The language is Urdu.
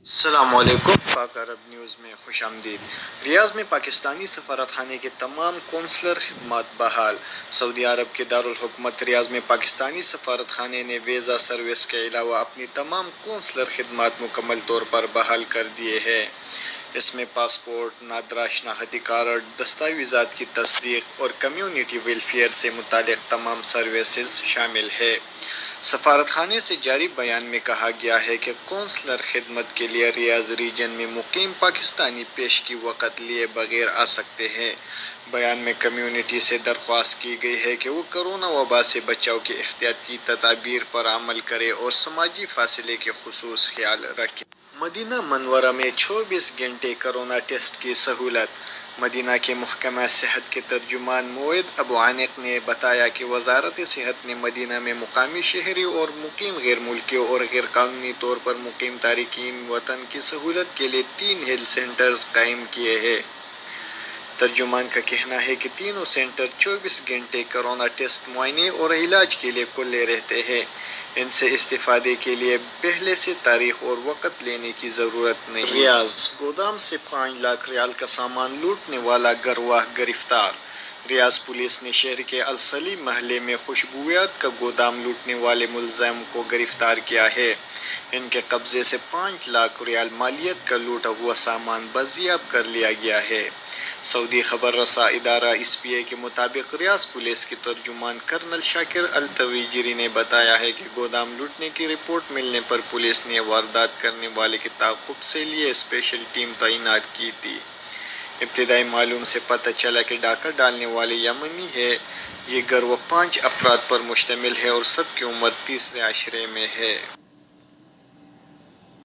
السلام علیکم، پاک عرب نیوز میں خوش آمدید۔ ریاض میں پاکستانی سفارت خانے کے تمام قونصلر خدمات بحال۔ سعودی عرب کے دارالحکومت ریاض میں پاکستانی سفارت خانے نے ویزا سروس کے علاوہ اپنی تمام قونصلر خدمات مکمل طور پر بحال کر دیے ہیں۔ اس میں پاسپورٹ، نادرا شناختی کارڈ، دستاویزات کی تصدیق اور کمیونٹی ویلفیئر سے متعلق تمام سروسز شامل ہیں۔ سفارت خانے سے جاری بیان میں کہا گیا ہے کہ قونصلر خدمت کے لیے ریاض ریجن میں مقیم پاکستانی پیشگی وقت لیے بغیر آ سکتے ہیں۔ بیان میں کمیونٹی سے درخواست کی گئی ہے کہ وہ کورونا وبا سے بچاؤ کے احتیاطی تدابیر پر عمل کریں اور سماجی فاصلے کا خصوصی خیال رکھیں۔ مدینہ منورہ میں 24 گھنٹے کورونا ٹیسٹ کی سہولت۔ مدینہ کے محکمہ صحت کے ترجمان موعد ابو عنیق نے بتایا کہ وزارت صحت نے مدینہ میں مقامی شہری اور مقیم غیر ملکیوں اور غیر قانونی طور پر مقیم تارکین وطن کی سہولت کے لیے 3 ہیلتھ سینٹرز قائم کیے ہیں۔ ترجمان کا کہنا ہے کہ تینوں سینٹر 24 گھنٹے کورونا ٹیسٹ، معائنے اور علاج کے لیے کھلے رہتے ہیں۔ ان سے استفادے کے لیے پہلے سے تاریخ اور وقت لینے کی ضرورت نہیں۔ ریاض: گودام سے 5 لاکھ ریال کا سامان لوٹنے والا گروہ گرفتار۔ ریاض پولیس نے شہر کے السلیم محلے میں خوشبویات کا گودام لوٹنے والے ملزم کو گرفتار کیا ہے۔ ان کے قبضے سے 5 لاکھ ریال مالیت کا لوٹا ہوا سامان بازیاب کر لیا گیا ہے۔ سعودی خبر رساں ادارہ ایس پی اے کے مطابق ریاض پولیس کے ترجمان کرنل شاکر التویجری نے بتایا ہے کہ گودام لوٹنے کی رپورٹ ملنے پر پولیس نے واردات کرنے والے کے تعاقب کے لیے اسپیشل ٹیم تعینات کی تھی۔ ابتدائی معلومات سے پتہ چلا کہ ڈاکہ ڈالنے والے یمنی ہیں۔ یہ گروہ 5 افراد پر مشتمل ہے اور سب کی عمر تیسرے عشرے میں ہے۔